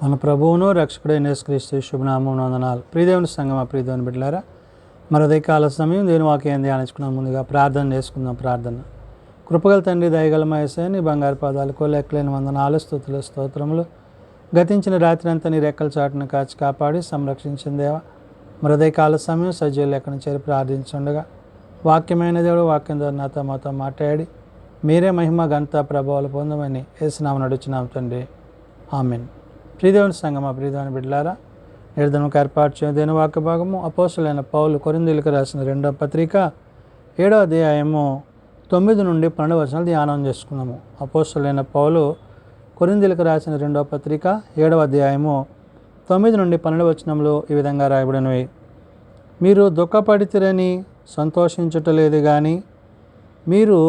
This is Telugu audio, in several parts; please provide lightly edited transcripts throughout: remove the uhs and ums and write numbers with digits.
మన ప్రభువును రక్షకుడైన యేసుక్రీస్తు శుభనామం వందనాలు. ప్రియదేవుని సంగమా, ప్రియదేవుని బిడ్డలారా, మరొక కాల సమయం దేని వాక్యం ధ్యానించుకున్నాం. ముందుగా ప్రార్థన చేసుకుందాం. ప్రార్థన. కృపగల తండ్రి, దయగల మహేశ్వరుని నీ బంగారు పాదాలకు లెక్కలేని వందనాలు, స్తుతులు, స్తోత్రములు. గతించిన రాత్రి అంతా నీ రెక్కల చాటును కాచి కాపాడి సంరక్షించిన దేవా, మరొక కాల సమయం సజీవులు లెక్కను చేరి ప్రార్థించుండగా వాక్యమైన దేవుడు వాక్యం ద్వారా నాతో మాతో మాట్లాడి మీరే మహిమ ఘనత ప్రభావాలు పొందమని యేసునామమున నడుచున్నాం తండ్రి, ఆమేన్. ప్రియదేవుని సంగమా, ప్రియదేవుని బిడ్డలారా, నిర్ధనకు ఏర్పాటు చేయడం దేని వాక్య భాగము అపోస్తలుడైన పౌలు కొరింథీయులకు రాసిన 2వ పత్రిక 7వ అధ్యాయము 9 నుండి 12 వచనాలు ధ్యానం చేసుకున్నాము. అపోస్తలుడైన పౌలు కొరింథీయులకు రాసిన 2వ పత్రిక 7వ అధ్యాయము 9 నుండి 12 వచనములు ఈ విధంగా రాయబడినవి. మీరు దుఃఖపడితిరని సంతోషించుటలేదు కానీ మీరు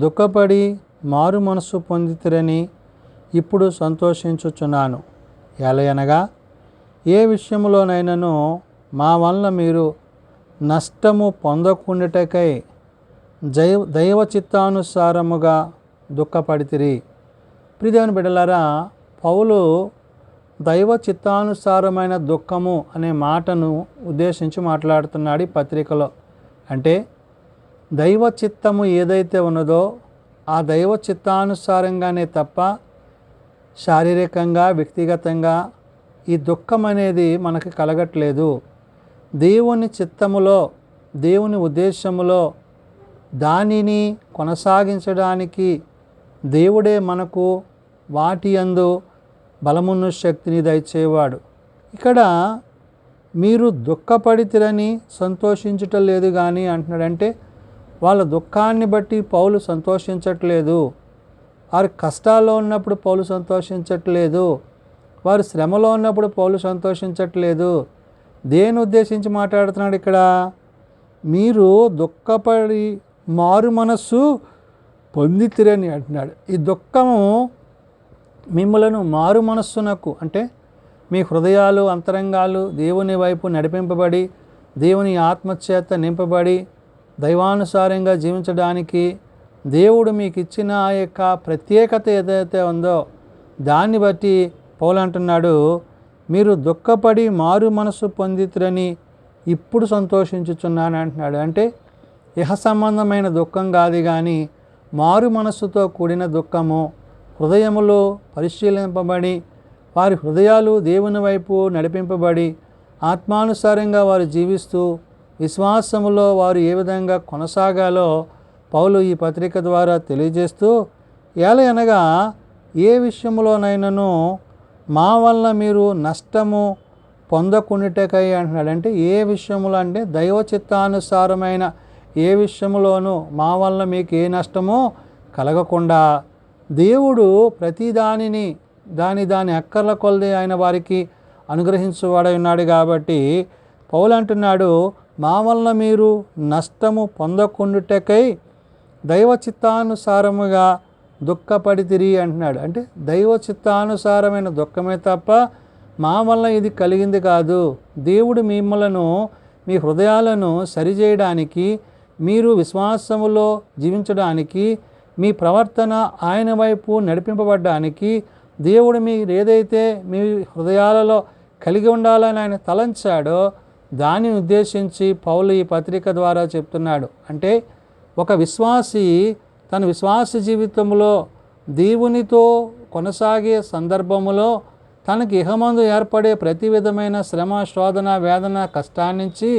దుఃఖపడి మారు మనస్సు పొందితిరని ఇప్పుడు సంతోషించుచున్నాను. ఎలయనగా ఏ విషయంలోనైనాను మా వలన మీరు నష్టము పొందకుండాటకై దైవ చిత్తానుసారముగా దుఃఖపడితిరి. ప్రియదేవుని బిడ్డలారా, పౌలు దైవ చిత్తానుసారమైన దుఃఖము అనే మాటను ఉద్దేశించి మాట్లాడుతున్నాడు ఈ పత్రికలో. అంటే దైవ చిత్తము ఏదైతే ఉన్నదో ఆ దైవ చిత్తానుసారంగానే తప్ప శారీరకంగా వ్యక్తిగతంగా ఈ దుఃఖం అనేది మనకి కలగట్లేదు. దేవుని చిత్తములో, దేవుని ఉద్దేశములో దానిని కొనసాగించడానికి దేవుడే మనకు వాటి యందు బలమును శక్తిని దయచేవాడు. ఇక్కడ మీరు దుఃఖపడితిరని సంతోషించటం లేదు కానీ అంటున్నాడంటే వాళ్ళ దుఃఖాన్ని బట్టి పౌలు సంతోషించట్లేదు. వారి కష్టాల్లో ఉన్నప్పుడు పౌలు సంతోషించట్లేదు. వారు శ్రమలో ఉన్నప్పుడు పౌలు సంతోషించట్లేదు. దేని ఉద్దేశించి మాట్లాడుతున్నాడు ఇక్కడ? మీరు దుఃఖపడి మారు మనస్సు పొందితిరని అంటున్నాడు. ఈ దుఃఖము మిమ్మలను మారు మనస్సునకు, అంటే మీ హృదయాలు అంతరంగాలు దేవుని వైపు నడిపింపబడి దేవుని ఆత్మచేత నింపబడి దైవానుసారంగా జీవించడానికి దేవుడు మీకు ఇచ్చిన ఆ యొక్క ప్రత్యేకత ఏదైతే ఉందో దాన్ని బట్టి పౌలు అంటున్నాడు, మీరు దుఃఖపడి మారు మనస్సు పొందితురని ఇప్పుడు సంతోషించుచున్నాను అంటున్నాడు. అంటే ఇహ సంబంధమైన దుఃఖం కాదు కానీ మారు మనస్సుతో కూడిన దుఃఖము, హృదయములో పరిశీలింపబడి వారి హృదయాలు దేవుని వైపు నడిపింపబడి ఆత్మానుసారంగా వారు జీవిస్తూ విశ్వాసములో వారు ఏ విధంగా కొనసాగాలో పౌలు ఈ పత్రిక ద్వారా తెలియజేస్తూ, ఎలయనగా ఏ విషయంలోనైనాను మా వల్ల మీరు నష్టము పొందకుండాటకై అంటున్నాడు. అంటే ఏ విషయంలో అంటే దైవ చిత్తానుసారమైన ఏ విషయంలోనూ మా వల్ల మీకు ఏ నష్టమో కలగకుండా దేవుడు ప్రతి దానిని దాని అక్కర్ల కొలది ఆయన వారికి అనుగ్రహించువాడై ఉన్నాడు. కాబట్టి పౌలు అంటున్నాడు, మా వలన మీరు నష్టము పొందకుండాటకై దైవ చిత్తానుసారముగా దుఃఖపడితిరి అంటున్నాడు. అంటే దైవ చిత్తానుసారమైన దుఃఖమే తప్ప మా వల్ల ఇది కలిగింది కాదు. దేవుడు మిమ్మలను, మీ హృదయాలను సరిచేయడానికి, మీరు విశ్వాసములో జీవించడానికి, మీ ప్రవర్తన ఆయన వైపు నడిపింపబడ్డానికి దేవుడు మీరు ఏదైతే మీ హృదయాలలో కలిగి ఉండాలని ఆయన తలంచాడో దానిని ఉద్దేశించి పౌలు ఈ పత్రిక ద్వారా చెప్తున్నాడు. అంటే ఒక విశ్వాసి తన విశ్వాస జీవితంలో దేవునితో కొనసాగే సందర్భములో తనకి ఇహమందు ఏర్పడే ప్రతి విధమైన శ్రమ, శోధన, వేదన, కష్టాన్నించి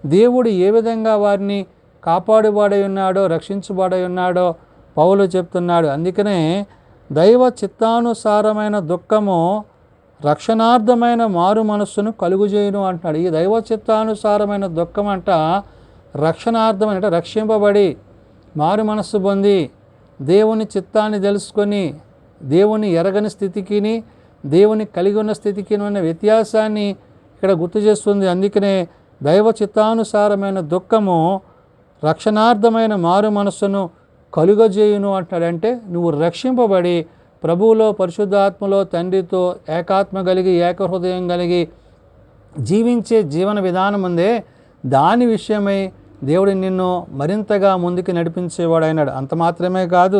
దేవుడు ఏ విధంగా వారిని కాపాడుబడి ఉన్నాడో, రక్షించబడి ఉన్నాడో పౌలు చెప్తున్నాడు. అందుకనే దైవ చిత్తానుసారమైన దుఃఖము రక్షణార్థమైన మారు మనస్సును కలుగుజేయును అంటున్నాడు. ఈ దైవ చిత్తానుసారమైన దుఃఖం అంట రక్షణార్థమైన, అంటే రక్షింపబడి మారు మనస్సు పొంది దేవుని చిత్తాన్ని తెలుసుకొని దేవుని ఎరగని స్థితికిని దేవుని కలిగి ఉన్న స్థితికి ఉన్న వ్యత్యాసాన్ని ఇక్కడ గుర్తు చేస్తుంది. అందుకనే దైవ చిత్తానుసారమైన దుఃఖము రక్షణార్థమైన మారు మనస్సును కలుగజేయును అంటాడంటే నువ్వు రక్షింపబడి ప్రభువులో, పరిశుద్ధాత్మలో, తండ్రితో ఏకాత్మ కలిగి ఏకహృదయం కలిగి జీవించే జీవన విధానం ఉందే దాని విషయమై దేవుడు నిన్ను మరింతగా ముందుకు నడిపించేవాడైనాడు. అంత మాత్రమే కాదు,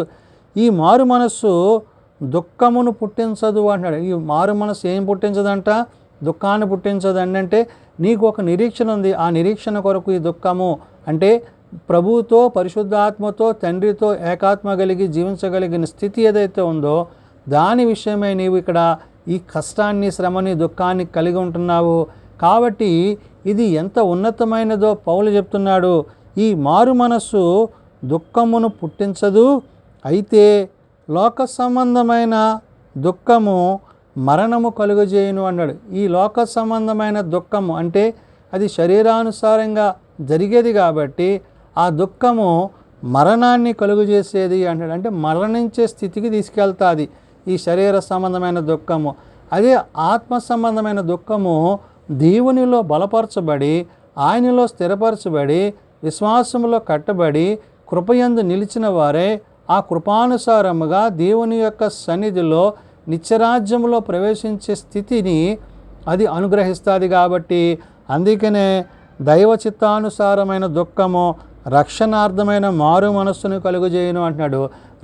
ఈ మారు మనస్సు దుఃఖమును పుట్టించదు అంటాడు. ఈ మారు మనసు ఏం పుట్టించదంట? దుఃఖాన్ని పుట్టించదండి. అంటే నీకు ఒక నిరీక్షణ ఉంది, ఆ నిరీక్షణ కొరకు ఈ దుఃఖము అంటే ప్రభువుతో, పరిశుద్ధాత్మతో, తండ్రితో ఏకాత్మ కలిగి జీవించగలిగిన స్థితి ఏదైతే ఉందో దాని విషయమై నీవు ఇక్కడ ఈ కష్టాన్ని, శ్రమని, దుఃఖాన్ని కలిగి ఉంటున్నావు. కాబట్టి ఇది ఎంత ఉన్నతమైనదో పౌలు చెప్తున్నాడు. ఈ మారు మనస్సు దుఃఖమును పుట్టించదు, అయితే లోక సంబంధమైన దుఃఖము మరణము కలుగజేయును అన్నాడు. ఈ లోక సంబంధమైన దుఃఖము అంటే అది శరీరానుసారంగా జరిగేది కాబట్టి ఆ దుఃఖము మరణాన్ని కలుగజేసేది అంటాడు. అంటే మరణించే స్థితికి తీసుకెళ్తాది ఈ శరీర సంబంధమైన దుఃఖము. అదే ఆత్మ సంబంధమైన దుఃఖము దేవునిలో బలపరచబడి, ఆయనలో స్థిరపరచబడి, విశ్వాసములో కట్టబడి, కృపయందు నిలిచిన వారే ఆ కృపానుసారముగా దేవుని యొక్క సన్నిధిలో నిత్యరాజ్యంలో ప్రవేశించే స్థితిని అది అనుగ్రహిస్తుంది. కాబట్టి అందుకనే దైవ చిత్తానుసారమైన దుఃఖము రక్షణార్థమైన మారు మనస్సును కలుగజేయును అంటున్నాడు.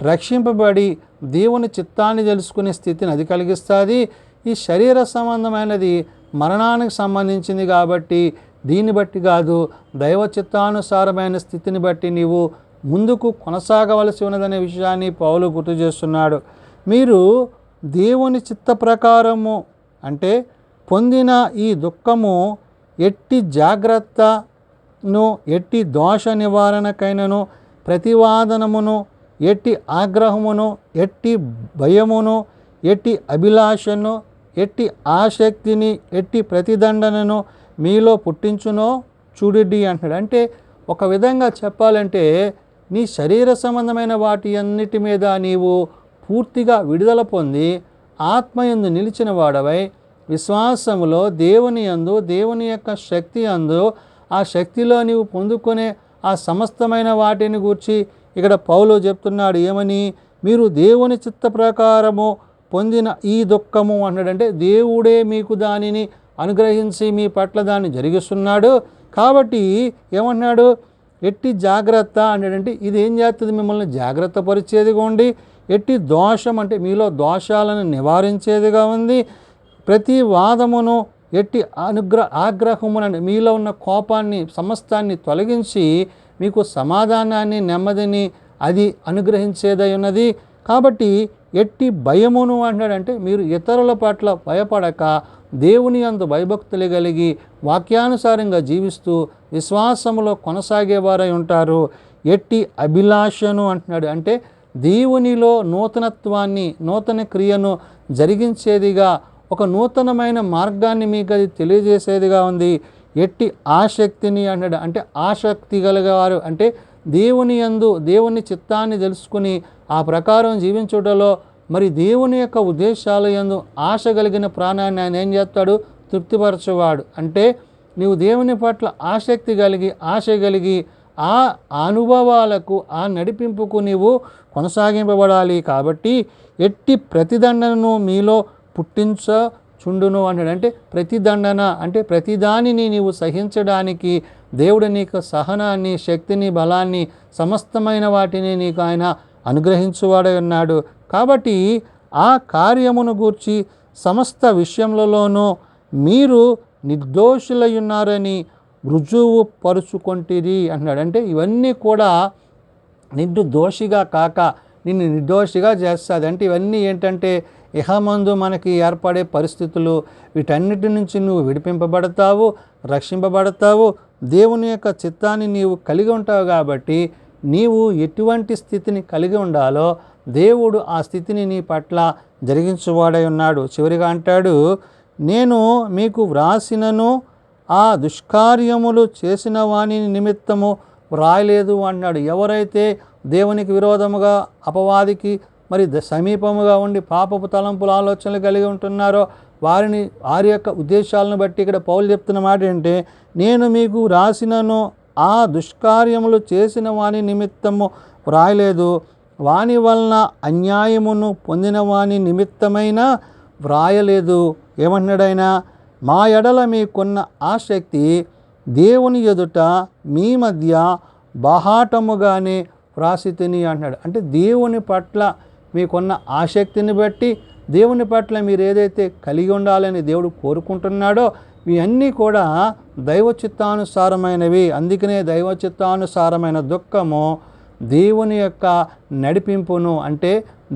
రక్షింపబడి దేవుని చిత్తాన్ని తెలుసుకునే స్థితిని అది కలిగిస్తుంది. ఈ శరీర సంబంధమైనది మరణానికి సంబంధించింది కాబట్టి దీన్ని బట్టి కాదు, దైవ చిత్తానుసారమైన స్థితిని బట్టి నీవు ముందుకు కొనసాగవలసి ఉన్నదనే విషయాన్ని పౌలు గుర్తు చేస్తున్నాడు. మీరు దేవుని చిత్త ప్రకారము అంటే పొందిన ఈ దుఃఖము ఎట్టి జాగ్రత్తను, ఎట్టి దోష నివారణకైనను, ప్రతివాదనమును, ఎట్టి ఆగ్రహమును, ఎట్టి భయమును, ఎట్టి అభిలాషను, ఎట్టి ఆసక్తిని, ఎట్టి ప్రతిదండనను మీలో పుట్టించునో చూడండి అంటాడు. అంటే ఒక విధంగా చెప్పాలంటే నీ శరీర సంబంధమైన వాటి అన్నిటి మీద నీవు పూర్తిగా విడుదల పొంది ఆత్మయందు నిలిచిన వాడవై విశ్వాసములో దేవుని యందు, దేవుని యొక్క శక్తి యందు, ఆ శక్తిలో నీవు పొందుకునే ఆ సమస్తమైన వాటిని గూర్చి ఇక్కడ పౌలు చెప్తున్నాడు. ఏమని? మీరు దేవుని చిత్త ప్రకారము పొందిన ఈ దుఃఖము అన్నాడంటే దేవుడే మీకు దానిని అనుగ్రహించి మీ పట్ల దాన్ని జరిగిస్తున్నాడు. కాబట్టి ఏమన్నాడు? ఎట్టి జాగ్రత్త అన్నాడంటే ఇది ఏం చేస్తుంది? మిమ్మల్ని జాగ్రత్త పరిచేదిగా ఉండి, ఎట్టి దోషం అంటే మీలో దోషాలను నివారించేదిగా ఉంది, ప్రతి వాదమును, ఎట్టి ఆగ్రహమును మీలో ఉన్న కోపాన్ని సమస్తాన్ని తొలగించి మీకు సమాధానాన్ని, నెమ్మదిని అది అనుగ్రహించేదై ఉన్నది. కాబట్టి ఎట్టి భయమును అంటాడంటే మీరు ఇతరుల పట్ల భయపడక దేవుని యందు భయభక్తులు కలిగి వాక్యానుసారంగా జీవిస్తూ విశ్వాసములో కొనసాగేవారై ఉంటారు. ఎట్టి అభిలాషను అంటున్నాడు అంటే దేవునిలో నూతనత్వాన్ని, నూతన క్రియను జరిగించేదిగా, ఒక నూతనమైన మార్గాన్ని మీకు అది తెలియజేసేదిగా ఉంది. ఎట్టి ఆసక్తిని అన్నాడు అంటే ఆసక్తి కలిగేవారు అంటే దేవుని యందు, దేవుని చిత్తాన్ని తెలుసుకుని ఆ ప్రకారం జీవించుటలో మరి దేవుని యొక్క ఉద్దేశాల యందు ఆశ కలిగిన ప్రాణాన్ని ఆయన ఏం చేస్తాడు? తృప్తిపరచువాడు. అంటే నీవు దేవుని పట్ల ఆసక్తి కలిగి, ఆశ కలిగి ఆ అనుభవాలకు, ఆ నడిపింపుకు నీవు కొనసాగింపబడాలి. కాబట్టి ఎట్టి ప్రతిదండనను మీలో పుట్టించుండును అన్నాడు. అంటే ప్రతిదండన అంటే ప్రతిదానిని నీవు సహించడానికి దేవుడు నీకు సహనాన్ని, శక్తిని, బలాన్ని, సమస్తమైన వాటిని నీకు ఆయన అనుగ్రహించువాడై ఉన్నాడు. కాబట్టి ఆ కార్యమును గూర్చి సమస్త విషయములలోనూ మీరు నిర్దోషులై ఉన్నారని రుజువు పరుచుకొంటిరి అన్నాడు. అంటే ఇవన్నీ కూడా నిన్ను దోషిగా కాక నిన్ను నిర్దోషిగా చేస్తుంది. అంటే ఇవన్నీ ఏంటంటే ఇహమందు మనకి ఏర్పడే పరిస్థితులు, వీటన్నిటి నుంచి నువ్వు విడిపింపబడతావు, రక్షింపబడతావు, దేవుని యొక్క చిత్తాన్ని నీవు కలిగి ఉంటావు. కాబట్టి నీవు ఎటువంటి స్థితిని కలిగి ఉండాలో దేవుడు ఆ స్థితిని నీ పట్ల జరిగించువాడై ఉన్నాడు. చివరిగా అంటాడు, నేను మీకు వ్రాసినను ఆ దుష్కార్యములు చేసిన వాని నిమిత్తము వ్రాయలేదు అన్నాడు. ఎవరైతే దేవునికి విరోధముగా, అపవాదికి మరి సమీపముగా ఉండి పాపపు తలంపుల ఆలోచనలు కలిగి ఉంటున్నారో వారి యొక్క ఉద్దేశాలను బట్టి ఇక్కడ పౌలు చెప్తున్న మాట ఏంటంటే, నేను మీకు రాసినను ఆ దుష్కార్యములు చేసిన వాని నిమిత్తము వ్రాయలేదు, వాని వలన అన్యాయమును పొందిన వాని నిమిత్తమైన వ్రాయలేదు. ఏమన్నాడైనా? మా ఎడల మీకున్న ఆసక్తి దేవుని ఎదుట మీ మధ్య బాహాటముగానే వ్రాసితిని అంటున్నాడు. అంటే దేవుని పట్ల మీకున్న ఆసక్తిని బట్టి దేవుని పట్ల మీరు ఏదైతే కలిగి ఉండాలని దేవుడు కోరుకుంటున్నాడో ఇవన్నీ కూడా దైవ చిత్తానుసారమైనవి. అందుకనే దైవ చిత్తానుసారమైన దుఃఖము దేవుని యొక్క నడిపింపును, అంటే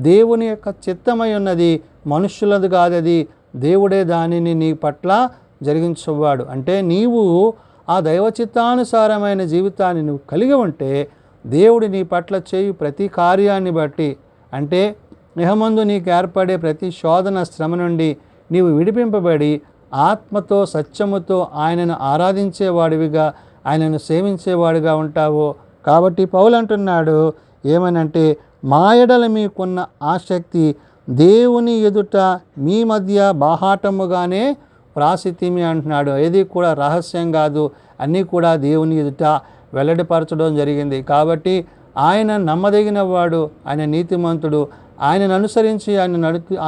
దేవుని యొక్క చిత్తమై ఉన్నది, మనుష్యులది కాదది, దేవుడే దానిని నీ పట్ల జరిగించేవాడు. అంటే నీవు ఆ దైవ చిత్తానుసారమైన జీవితాన్ని నువ్వు కలిగి ఉంటే దేవుడు నీ పట్ల చేయు ప్రతి కార్యాన్ని బట్టి, అంటే ఇహమందు నీకు ఏర్పడే ప్రతి శోధన శ్రమ నుండి నీవు విడిపింపబడి ఆత్మతో సత్యముతో ఆయనను ఆరాధించేవాడివిగా, ఆయనను సేవించేవాడిగా ఉంటావు. కాబట్టి పౌలు అంటున్నాడు ఏమనంటే, మా ఎడల మీకున్న ఆసక్తి దేవుని ఎదుట మీ మధ్య బాహాటముగానే ప్రాసితిమి అంటున్నాడు. ఏది కూడా రహస్యం కాదు, అన్నీ కూడా దేవుని ఎదుట వెల్లడిపరచడం జరిగింది. కాబట్టి ఆయన నమ్మదగిన వాడు, ఆయన నీతిమంతుడు. ఆయనను అనుసరించి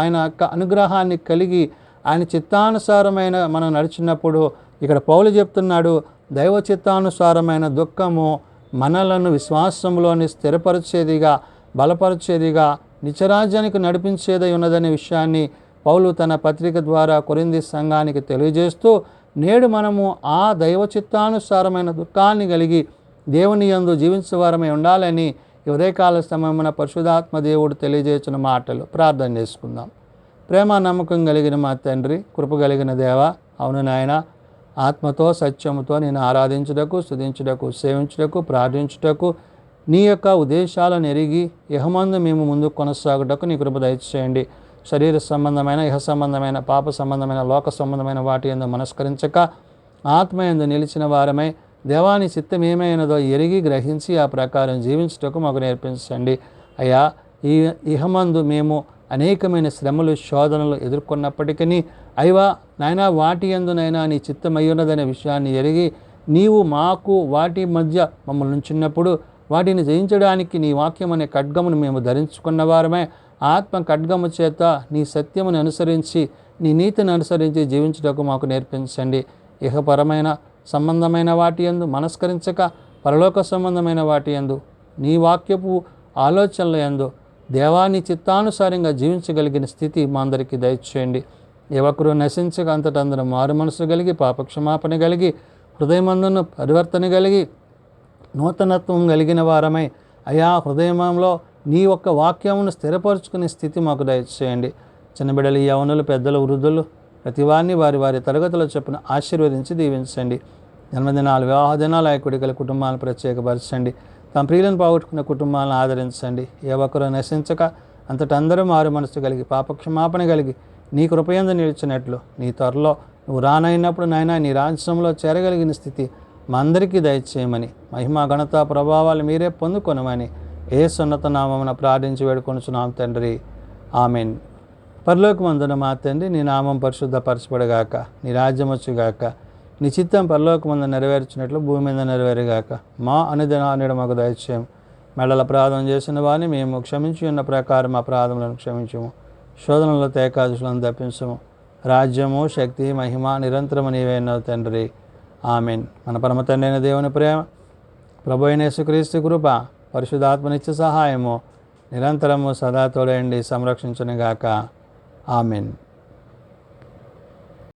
ఆయన యొక్క అనుగ్రహాన్ని కలిగి ఆయన చిత్తానుసారమైన మనం నడిచినప్పుడు ఇక్కడ పౌలు చెప్తున్నాడు, దైవ చిత్తానుసారమైన దుఃఖము మనలను విశ్వాసంలోని స్థిరపరిచేదిగా, బలపరిచేదిగా, నిత్యరాజ్యానికి నడిపించేదై ఉన్నదనే విషయాన్ని పౌలు తన పత్రిక ద్వారా కొరింథీ సంఘానికి తెలియజేస్తూ, నేడు మనము ఆ దైవ చిత్తానుసారమైన దుఃఖాన్ని కలిగి దేవుని యందు జీవించేవారమై ఉండాలని ఉదయకాల సమయమున పరిశుద్ధాత్మ దేవుడు తెలియజేసిన మాటలు. ప్రార్థన చేసుకుందాం. ప్రేమ నమ్మకం కలిగిన మా తండ్రి, కృప కలిగిన దేవ, అవును నాయన, ఆత్మతో సత్యముతో నేను ఆరాధించుటకు, స్తుతించుటకు, సేవించుటకు, ప్రార్థించుటకు, నీ యొక్క ఉద్దేశాలను ఎరిగి ఇహమందు మేము ముందుకు కొనసాగుటకు నీ కృప దయచేయండి. శరీర సంబంధమైన, ఇహ సంబంధమైన, పాప సంబంధమైన, లోక సంబంధమైన వాటి యందు మనస్కరించక ఆత్మ యందు నిలిచిన వారమై దేవాని చిత్తం ఏమైనదో ఎరిగి గ్రహించి ఆ ప్రకారం జీవించుటకు మాకు నేర్పించండి. అయ్యా, ఈ ఇహమందు మేము అనేకమైన శ్రమలు, శోధనలు ఎదుర్కొన్నప్పటికీ అయ్యా నాయన, వాటి యందునైనా నీ చిత్తమయ్యున్నదనే విషయాన్ని ఎరిగి నీవు మాకు వాటి మధ్య మమ్మల్ని ఉంచినప్పుడు వాటిని జయించడానికి నీ వాక్యం అనే ఖడ్గమును మేము ధరించుకున్న వారమే ఆత్మ ఖడ్గము చేత నీ సత్యమును అనుసరించి, నీ నీతిని అనుసరించి జీవించుటకు మాకు నేర్పించండి. ఇహపరమైన సంబంధమైన వాటి యందు మనస్కరించక పరలోక సంబంధమైన వాటి యందు నీ వాక్యపు ఆలోచనల యందు దేవాని చిత్తానుసారంగా జీవించగలిగిన స్థితి మా అందరికీ దయచేయండి. ఎవరు నశించక అంతటందరూ మారు మనసు కలిగి పాపక్షమాపణ కలిగి హృదయమందును పరివర్తన కలిగి నూతనత్వం కలిగిన వారమై అయా హృదయంలో నీ యొక్క వాక్యమును స్థిరపరుచుకునే స్థితి మాకు దయచేయండి. చిన్నబిడ్డలు, యవనులు, పెద్దలు, వృద్ధులు ప్రతివారిని వారి వారి తరగతుల చొప్పున ఆశీర్వదించి దీవించండి. జన్మదినాలు, వివాహ దినాలు, ఆయకుడికల కుటుంబాలను ప్రత్యేకపరచండి. తమ ప్రియులను పోగొట్టుకున్న కుటుంబాలను ఆదరించండి. ఏ ఒక్కరూ నశించక అంతటందరూ మారు మనసు కలిగి పాపక్షమాపణ కలిగి నీ కృపయందు నిలిచినట్లు నీ త్వరలో నువ్వు రానైనప్పుడు నాయన నీ రాజ్యంలో చేరగలిగిన స్థితి మా అందరికీ దయచేయమని, మహిమ ఘనత ప్రభావాలు మీరే పొందుకొనమని యేసు ఉన్నత నామమున ప్రార్థించి వేడుకొనుచున్నాం తండ్రి. ఆమెన్. పరలోకమందున మా తండ్రి, నీ నామం పరిశుద్ధపరచబడగాక, నీ రాజ్యం వచ్చుగాక, నీ చిత్తం పరలోకమందు నెరవేర్చినట్లు భూమి మీద నెరవేరుగాక. మా అనుదినాన్నిడ మాకు దయచేయం. మెడల అపరాధం చేసిన వారిని మేము క్షమించి ఉన్న ప్రకారం మా అపరాధములను క్షమించము. శోధనలో తేకాదులను తప్పించము. రాజ్యము, శక్తి, మహిమ నిరంతరము నీవేనో తండ్రి. ఆమెన్. మన పరమ తండ్రి అయిన దేవుని ప్రేమ, ప్రభు అయిన యేసుక్రీస్తు కృప, పరిశుద్ధాత్మ నిత్య సహాయము నిరంతరము సదా తోడయండి సంరక్షించునుగాక. ఆమెన్.